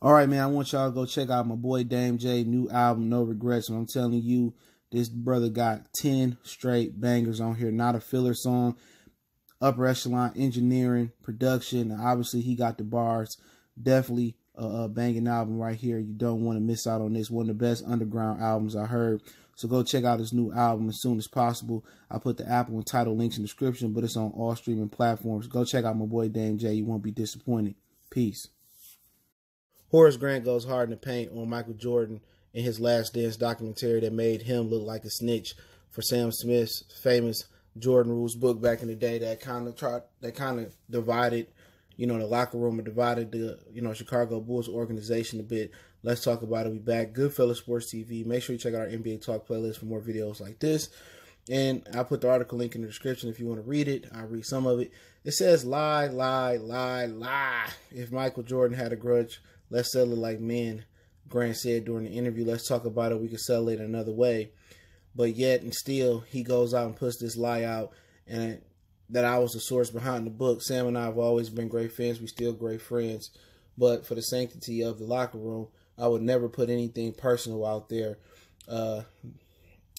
All right, man, I want y'all to go check out my boy Dame J new album, No Regrets. And I'm telling you, this brother got 10 straight bangers on here, not a filler song. Upper echelon engineering, production, and obviously he got the bars. Definitely a banging album right here. You don't want to miss out on this. One of the best underground albums I heard. So go check out his new album as soon as possible. I'll put the Apple and Tidal links in the description, but it's on all streaming platforms. Go check out my boy Dame J. You won't be disappointed. Peace. Horace Grant goes hard in the paint on Michael Jordan in his Last Dance documentary that made him look like a snitch for Sam Smith's famous Jordan Rules book back in the day that kind of divided, the locker room, and divided the, Chicago Bulls organization a bit. Let's talk about it. We back. Goodfellas Sports TV. Make sure you check out our NBA Talk playlist for more videos like this. And I'll put the article link in the description if you want to read it. I'll read some of it. It says, lie, lie, lie, lie. If Michael Jordan had a grudge, let's settle it like men, Grant said during the interview. Let's talk about it. We can settle it another way. But yet and still, he goes out and puts this lie out, and that I was the source behind the book. Sam and I have always been great friends. We still great friends. But for the sanctity of the locker room, I would never put anything personal out there.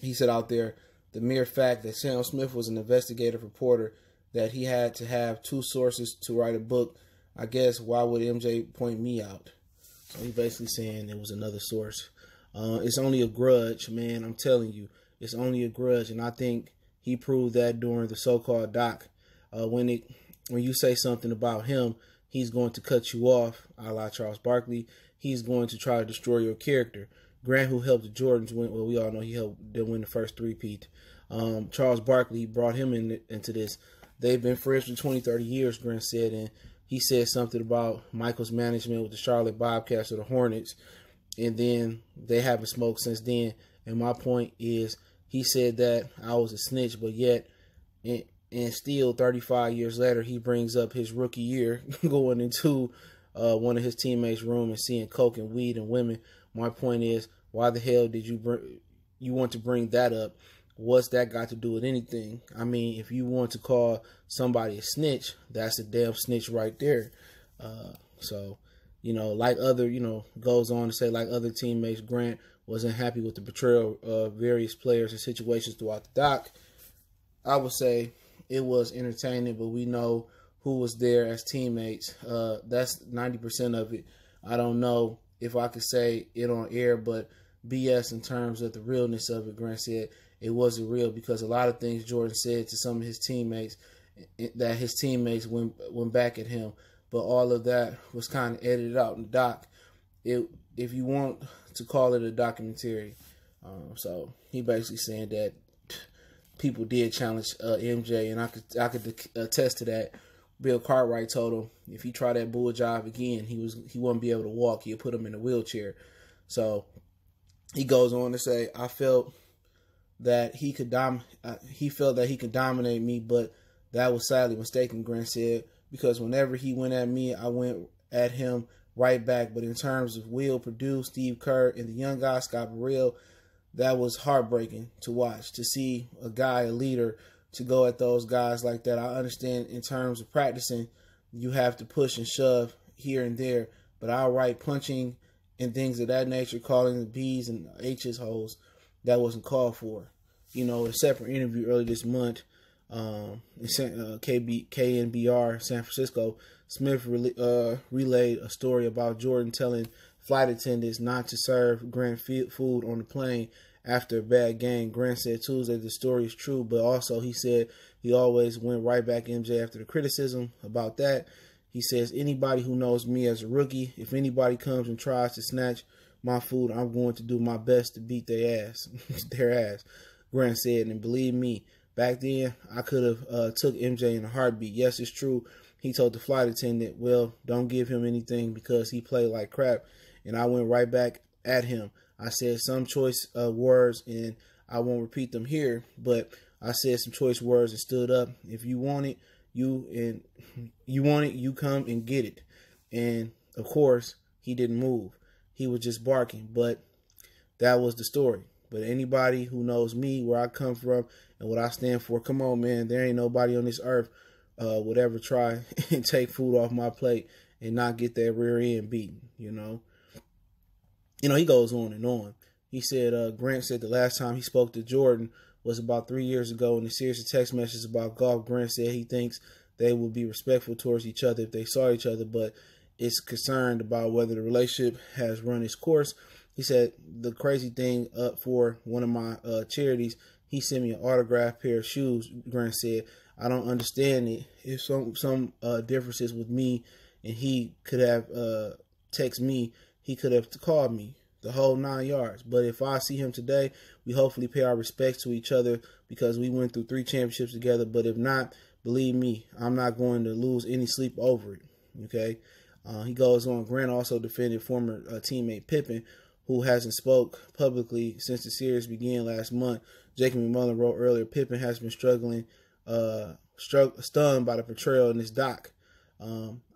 He said out there, the mere fact that Sam Smith was an investigative reporter, that he had to have two sources to write a book, I guess, why would MJ point me out? So he's basically saying it was another source. It's only a grudge, man. I'm telling you, it's only a grudge. And I think he proved that during the so-called doc. When you say something about him, he's going to cut you off, a la Charles Barkley. He's going to try to destroy your character. Grant, who helped the Jordans win, well, we all know he helped them win the first three-peat. Charles Barkley brought him into this. They've been friends for 20, 30 years, Grant said, and he said something about Michael's management with the Charlotte Bobcats or the Hornets, and then they haven't smoked since then. And my point is, he said that I was a snitch, but yet, and still 35 years later, he brings up his rookie year going into one of his teammates' room and seeing coke and weed and women. My point is, why the hell did you want to bring that up? What's that got to do with anything? I mean, if you want to call somebody a snitch, that's a damn snitch right there. So, like other, goes on to say, like other teammates, Grant wasn't happy with the portrayal of various players and situations throughout the doc. I would say it was entertaining, but we know who was there as teammates. That's 90% of it. I don't know if I could say it on air, but BS in terms of the realness of it. Grant said it wasn't real because a lot of things Jordan said to some of his teammates, that his teammates went back at him, but all of that was kind of edited out in the doc. If you want to call it a documentary, so he basically saying that people did challenge MJ, and I could attest to that. Bill Cartwright told him if he tried that bull job again, he wouldn't be able to walk. He'd put him in a wheelchair. So he goes on to say, I felt that he could dominate me, but that was sadly mistaken, Grant said, because whenever he went at me, I went at him right back. But in terms of Will, Purdue, Steve Kerr, and the young guy, Scott Burrell, that was heartbreaking to watch, to see a guy, a leader, to go at those guys like that. I understand in terms of practicing, you have to push and shove here and there, but outright punching and things of that nature, calling the B's and H's holes, that wasn't called for. A separate interview early this month, in KNBR, San Francisco, Smith relayed a story about Jordan telling flight attendants not to serve Grant food on the plane after a bad game. Grant said Tuesday the story is true, but also he said he always went right back at MJ after the criticism about that. He says, anybody who knows me as a rookie, if anybody comes and tries to snatch my food, I'm going to do my best to beat their ass. Grant said, and believe me, back then I could have took MJ in a heartbeat. Yes, it's true. He told the flight attendant, well, don't give him anything because he played like crap. And I went right back at him. I said some choice words, and I won't repeat them here, but I said some choice words and stood up. If you want it, you come and get it. And of course, he didn't move. He was just barking, but that was the story. But anybody who knows me, where I come from, and what I stand for, come on, man, there ain't nobody on this earth would ever try and take food off my plate and not get that rear end beaten, He goes on and on. He said, Grant said the last time he spoke to Jordan was about 3 years ago in a series of text messages about golf. Grant said he thinks they will be respectful towards each other if they saw each other, but is concerned about whether the relationship has run its course. He said the crazy thing for one of my charities, he sent me an autographed pair of shoes. Grant said, I don't understand it. If some differences with me and he could have text me, he could have called me, the whole 9 yards. But if I see him today, we hopefully pay our respects to each other because we went through 3 championships together. But if not, believe me, I'm not going to lose any sleep over it. Okay. He goes on. Grant also defended former teammate Pippen, who hasn't spoke publicly since the series began last month. Jacob McMullen wrote earlier, Pippen has been stunned by the portrayal in this doc.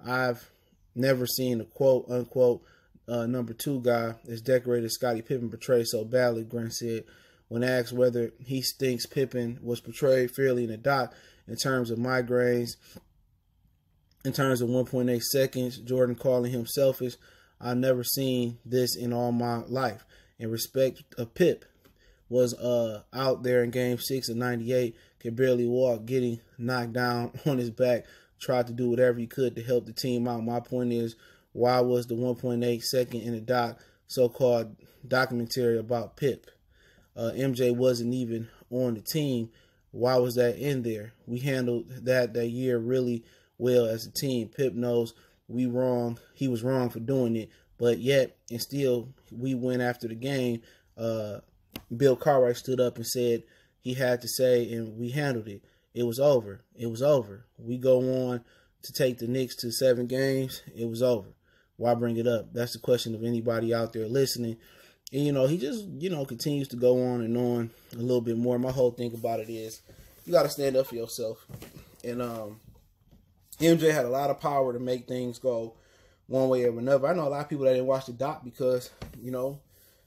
I've never seen a quote unquote number 2 guy as decorated as Scottie Pippen portrayed so badly, Grant said. When asked whether he thinks Pippen was portrayed fairly in the doc in terms of migraines, in terms of 1.8 seconds, Jordan calling him selfish, I've never seen this in all my life. In respect of Pip, was out there in Game 6 of '98, could barely walk, getting knocked down on his back, tried to do whatever he could to help the team out. My point is, why was the 1.8 second in the so-called documentary about Pip? MJ wasn't even on the team. Why was that in there? We handled that year really well as a team. Pip knows he was wrong for doing it, but yet and still we went after the game. Bill Cartwright stood up and said he had to say, and we handled it. It was over. It was over. We go on to take the Knicks to 7 games. It was over. Why bring it up? That's the question of anybody out there listening. And, he just, continues to go on and on a little bit more. My whole thing about it is you got to stand up for yourself. And MJ had a lot of power to make things go one way or another. I know a lot of people that didn't watch the doc because,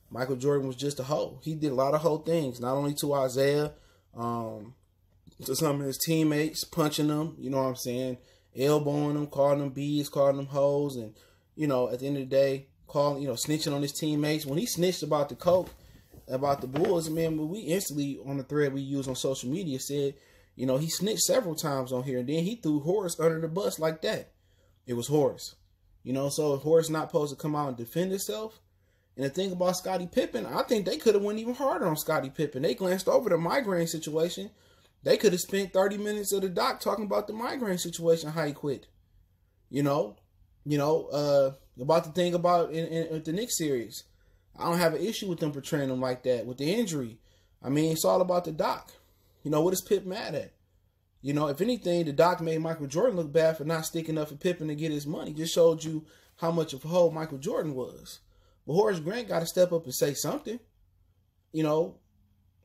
Michael Jordan was just a hoe. He did a lot of hoe things, not only to Isaiah, to some of his teammates, punching them, you know what I'm saying, elbowing them, calling them bees, calling them hoes, and, at the end of the day, snitching on his teammates. When he snitched about the coke, about the Bulls, man, but we instantly, on the thread we use on social media, said, he snitched several times on here, and then he threw Horace under the bus like that. It was Horace. So if Horace not supposed to come out and defend himself. And the thing about Scottie Pippen, I think they could have went even harder on Scottie Pippen. They glanced over the migraine situation. They could have spent 30 minutes of the doc talking about the migraine situation, how he quit. About the thing about in the Knicks series. I don't have an issue with them portraying him like that with the injury. I mean, it's all about the doc. What is Pip mad at? If anything, the doc made Michael Jordan look bad for not sticking up for Pippen to get his money. Just showed you how much of a hoe Michael Jordan was. But Horace Grant got to step up and say something. Ain't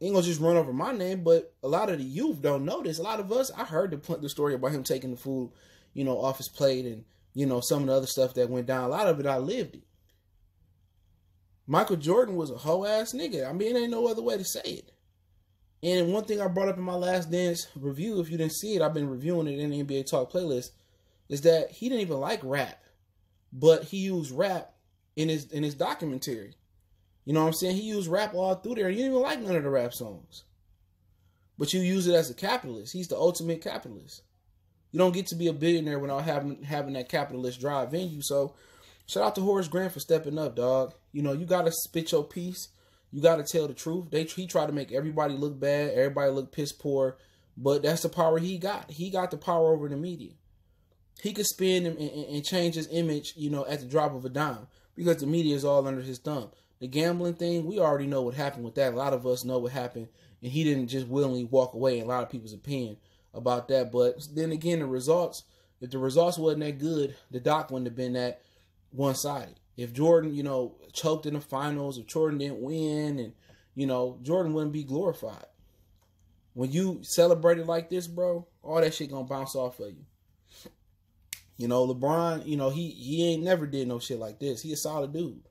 gonna just run over my name, but a lot of the youth don't know this. A lot of us, I heard the story about him taking the food, off his plate and, some of the other stuff that went down. A lot of it, I lived it. Michael Jordan was a hoe-ass nigga. I mean, it ain't no other way to say it. And one thing I brought up in my Last Dance review, if you didn't see it, I've been reviewing it in the NBA Talk playlist, is that he didn't even like rap, but he used rap in his documentary. You know what I'm saying? He used rap all through there. He didn't even like none of the rap songs. But you use it as a capitalist. He's the ultimate capitalist. You don't get to be a billionaire without having that capitalist drive in you. So shout out to Horace Grant for stepping up, dog. You got to spit your piece. You got to tell the truth. He tried to make everybody look bad. Everybody look piss poor. But that's the power he got. He got the power over the media. He could spin and change his image, at the drop of a dime. Because the media is all under his thumb. The gambling thing, we already know what happened with that. A lot of us know what happened. And he didn't just willingly walk away in a lot of people's opinion about that. But then again, the results, if the results wasn't that good, the doc wouldn't have been that one-sided. If Jordan, choked in the finals, if Jordan didn't win, and, Jordan wouldn't be glorified. When you celebrate it like this, bro, all that shit gonna bounce off of you. LeBron, he ain't never did no shit like this. He a solid dude.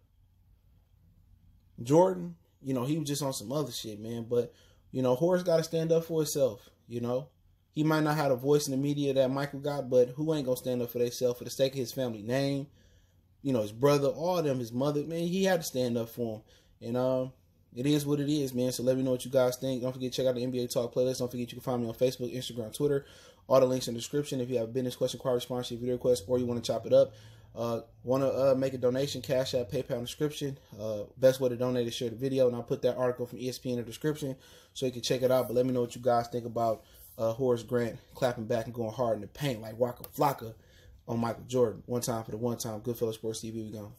Jordan, he was just on some other shit, man. But, Horace got to stand up for himself, He might not have a voice in the media that Michael got, but who ain't going to stand up for themselves for the sake of his family name? his brother, all of them, his mother, man, he had to stand up for him. And it is what it is, man. So let me know what you guys think. Don't forget to check out the NBA Talk playlist. Don't forget you can find me on Facebook, Instagram, Twitter. All the links in the description. If you have a business question, inquiry, sponsorship, video request, or you want to chop it up, want to make a donation, Cash App, PayPal in the description. Best way to donate is share the video, and I'll put that article from ESPN in the description so you can check it out. But let me know what you guys think about Horace Grant clapping back and going hard in the paint like Waka Flocka on Michael Jordan. One time for the one time. Goodfellas Sports TV, we gone.